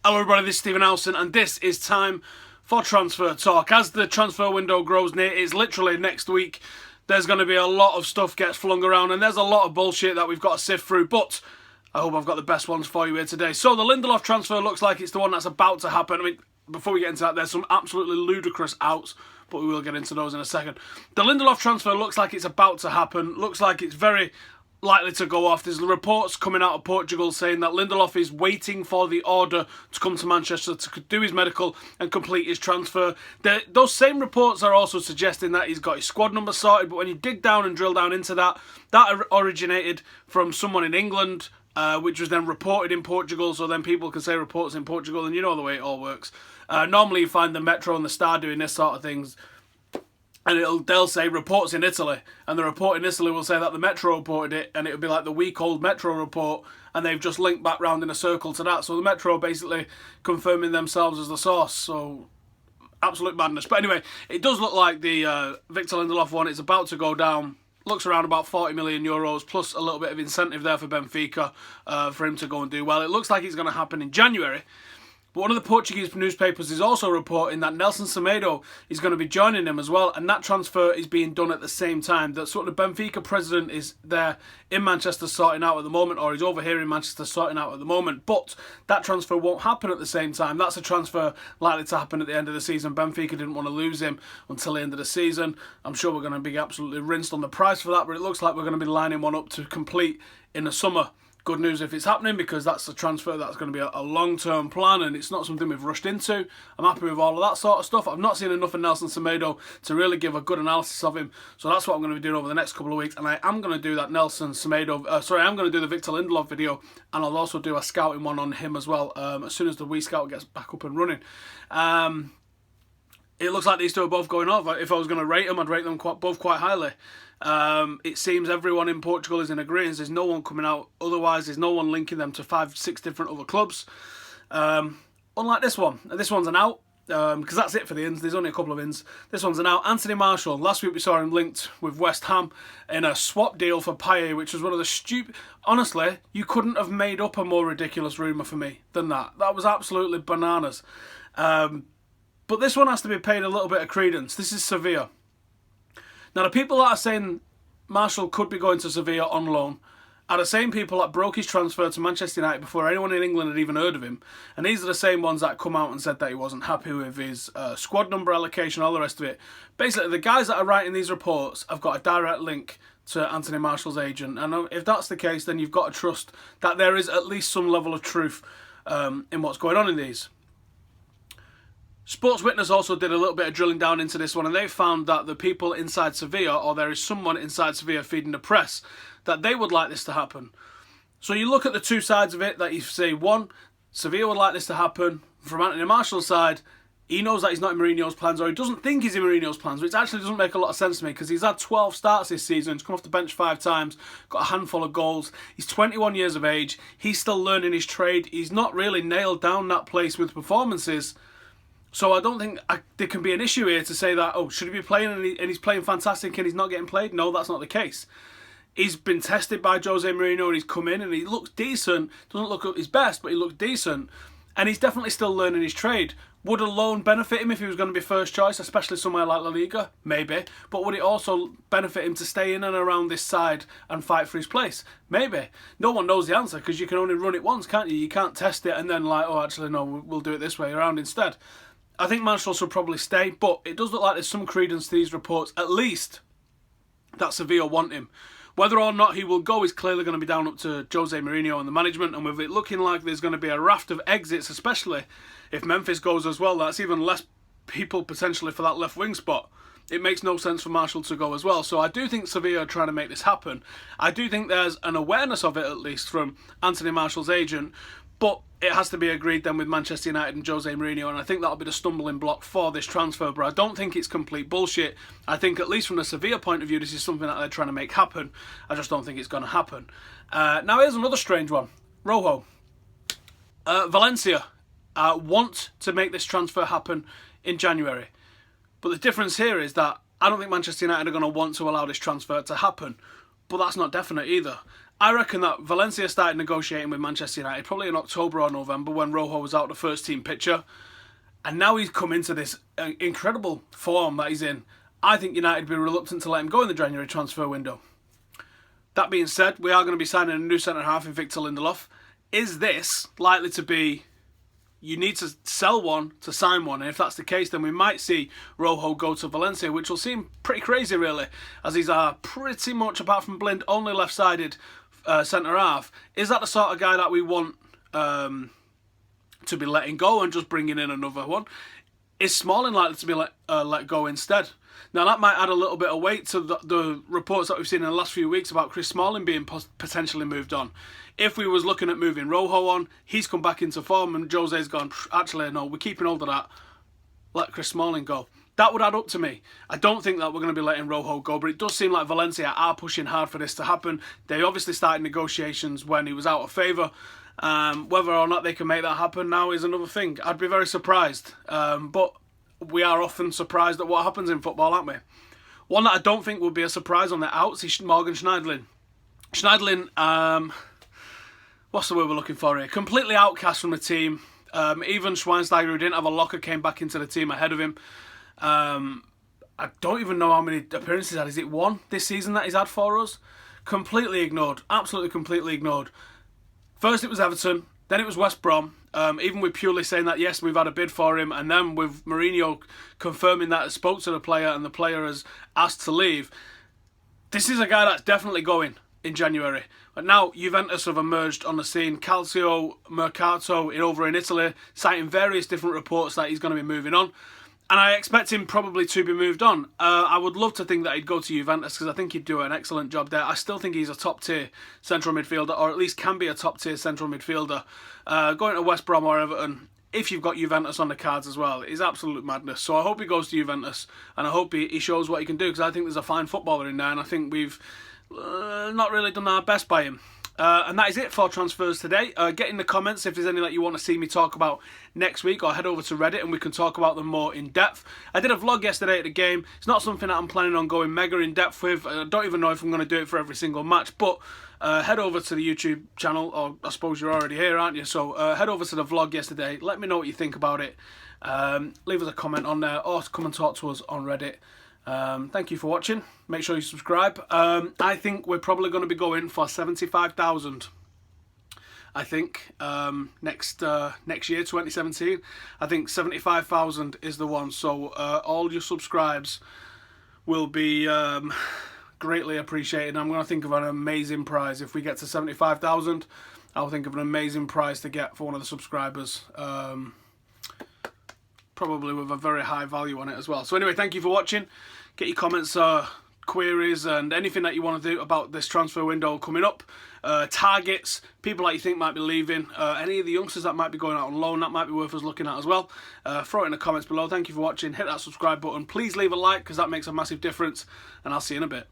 Hello everybody, this is Stephen Howson and this is time for transfer talk. As the transfer window grows near, it's literally next week, there's going to be a lot of stuff gets flung around and there's a lot of bullshit that we've got to sift through, but I hope I've got the best ones for you here today. So the Lindelof transfer looks like it's the one that's about to happen. I mean, before we get into that, there's some absolutely ludicrous outs, but we will get into those in a second. The Lindelof transfer looks like it's about to happen, looks like it's very likely to go off. There's reports coming out of Portugal saying that Lindelof is waiting for the order to come to Manchester to do his medical and complete his transfer. Those same reports are also suggesting that he's got his squad number sorted, but when you dig down and drill down into that, that originated from someone in England, which was then reported in Portugal, so then people can say reports in Portugal, and you know the way it all works. Normally you find the Metro and the Star doing this sort of things, and they'll say reports in Italy, and the report in Italy will say that the Metro reported it, and it'll be like the week-old Metro report, and they've just linked back round in a circle to that. So the Metro basically confirming themselves as the source. So absolute madness. But anyway, it does look like the Victor Lindelof one is about to go down. Looks around about 40 million euros plus a little bit of incentive there for Benfica for him to go and do well. It looks like it's going to happen in January. But one of the Portuguese newspapers is also reporting that Nelson Semedo is going to be joining him as well, and that transfer is being done at the same time. That's what the Benfica president is there in Manchester sorting out at the moment, or he's over here in Manchester sorting out at the moment. But that transfer won't happen at the same time. That's a transfer likely to happen at the end of the season. Benfica didn't want to lose him until the end of the season. I'm sure we're going to be absolutely rinsed on the price for that, but it looks like we're going to be lining one up to complete in the summer. Good news if it's happening, because that's a transfer that's going to be a long-term plan and it's not something we've rushed into. I'm happy with all of that sort of stuff. I've not seen enough of Nelson Semedo to really give a good analysis of him, so that's what I'm going to be doing over the next couple of weeks, and I am going to do that Nelson Semedo, I'm going to do the Victor Lindelof video, and I'll also do a scouting one on him as well as soon as the Wii Scout gets back up and running. It looks like these two are both going off. If I was going to rate them, I'd rate them both quite highly. It seems everyone in Portugal is in agreement. There's no one coming out otherwise. There's no one linking them to 5-6 different other clubs. Unlike this one. This one's an out, because that's it for the ins. There's only a couple of ins. This one's an out. Anthony Martial. Last week we saw him linked with West Ham in a swap deal for Payet, which was one of the stupid... Honestly, you couldn't have made up a more ridiculous rumour for me than that. That was absolutely bananas. But this one has to be paid a little bit of credence. This is Sevilla. Now, the people that are saying Martial could be going to Sevilla on loan are the same people that broke his transfer to Manchester United before anyone in England had even heard of him. And these are the same ones that come out and said that he wasn't happy with his squad number allocation, all the rest of it. Basically, the guys that are writing these reports have got a direct link to Anthony Martial's agent. And if that's the case, then you've got to trust that there is at least some level of truth in what's going on in these. Sports Witness also did a little bit of drilling down into this one, and they found that the people inside Sevilla, or there is someone inside Sevilla feeding the press, that they would like this to happen. So you look at the two sides of it, that you say, one, Sevilla would like this to happen. From Anthony Martial's side, he knows that he's not in Mourinho's plans, or he doesn't think he's in Mourinho's plans, which actually doesn't make a lot of sense to me, because he's had 12 starts this season, he's come off the bench 5 times, got a handful of goals, he's 21 years of age, he's still learning his trade, he's not really nailed down that place with performances. So I don't think there can be an issue here to say that, oh, should he be playing and he's playing fantastic and he's not getting played? No, that's not the case. He's been tested by Jose Mourinho and he's come in and he looks decent. Doesn't look at his best, but he looks decent. And he's definitely still learning his trade. Would a loan benefit him if he was going to be first choice, especially somewhere like La Liga? Maybe. But would it also benefit him to stay in and around this side and fight for his place? Maybe. No one knows the answer, because you can only run it once, can't you? You can't test it and then like, oh, actually, no, we'll do it this way around instead. I think Martial should probably stay, but it does look like there's some credence to these reports, at least, that Sevilla want him. Whether or not he will go is clearly going to be down up to Jose Mourinho and the management, and with it looking like there's going to be a raft of exits, especially if Memphis goes as well, that's even less people potentially for that left wing spot. It makes no sense for Martial to go as well. So I do think Sevilla are trying to make this happen. I do think there's an awareness of it, at least, from Anthony Martial's agent, but it has to be agreed then with Manchester United and Jose Mourinho, and I think that'll be the stumbling block for this transfer. But I don't think it's complete bullshit. I think, at least from the Sevilla point of view, this is something that they're trying to make happen. I just don't think it's going to happen. Now here's another strange one. Rojo. Valencia want to make this transfer happen in January. But the difference here is that I don't think Manchester United are going to want to allow this transfer to happen. but that's not definite either. I reckon that Valencia started negotiating with Manchester United probably in October or November when Rojo was out the first team picture. And now he's come into this incredible form that he's in. I think United would be reluctant to let him go in the January transfer window. That being said, we are going to be signing a new centre-half in Victor Lindelof. Is this likely to be, you need to sell one to sign one? And if that's the case, then we might see Rojo go to Valencia, which will seem pretty crazy, really, as he's pretty much, apart from Blind, only left-sided centre-half. Is that the sort of guy that we want to be letting go and just bringing in another one? Is Smalling likely to be let go instead? Now, that might add a little bit of weight to the reports that we've seen in the last few weeks about Chris Smalling being potentially moved on. If we was looking at moving Rojo on, he's come back into form and Jose's gone, actually, no, we're keeping hold of that. Let Chris Smalling go. That would add up to me. I don't think that we're going to be letting Rojo go, but it does seem like Valencia are pushing hard for this to happen. They obviously started negotiations when he was out of favour. Whether or not they can make that happen now is another thing. I'd be very surprised. But we are often surprised at what happens in football, aren't we? One that I don't think would be a surprise on the outs is Morgan Schneiderlin. Schneiderlin, what's the word we're looking for here? Completely outcast from the team. Even Schweinsteiger, who didn't have a locker, came back into the team ahead of him. I don't even know how many appearances he's had. Is it one this season that he's had for us? Completely ignored. Absolutely completely ignored. First it was Everton, then it was West Brom. Even with Purely saying that, yes, we've had a bid for him, and then with Mourinho confirming that he spoke to the player and the player has asked to leave. This is a guy that's definitely going in January. But now Juventus have emerged on the scene. Calcio Mercato over in Italy, citing various different reports that he's going to be moving on. And I expect him probably to be moved on. I would love to think that he'd go to Juventus because I think he'd do an excellent job there. I still think he's a top-tier central midfielder, or at least can be a top-tier central midfielder. Going to West Brom or Everton, if you've got Juventus on the cards as well, is absolute madness. So I hope he goes to Juventus, and I hope he shows what he can do because I think there's a fine footballer in there, and I think we've not really done our best by him. And that is it for transfers today. Get in the comments if there's any that you want to see me talk about next week, or head over to Reddit and we can talk about them more in depth. I did a vlog yesterday at the game. It's not something that I'm planning on going mega in depth with. I don't even know if I'm going to do it for every single match, but head over to the YouTube channel, or I suppose you're already here, aren't you? So head over to the vlog yesterday. Let me know what you think about it. Leave us a comment on there, or come and talk to us on Reddit. Thank you for watching. Make sure you subscribe. I think we're probably going to be going for 75,000. I think next year, 2017. I think 75,000 is the one. So all your subscribes will be greatly appreciated. I'm going to think of an amazing prize if we get to 75,000. I'll think of an amazing prize to get for one of the subscribers. Probably with a very high value on it as well. So anyway, thank you for watching. Get your comments, queries, and anything that you want to do about this transfer window coming up. Targets, people that you think might be leaving, any of the youngsters that might be going out on loan, that might be worth us looking at as well. Throw it in the comments below. Thank you for watching. Hit that subscribe button. Please leave a like because that makes a massive difference. And I'll see you in a bit.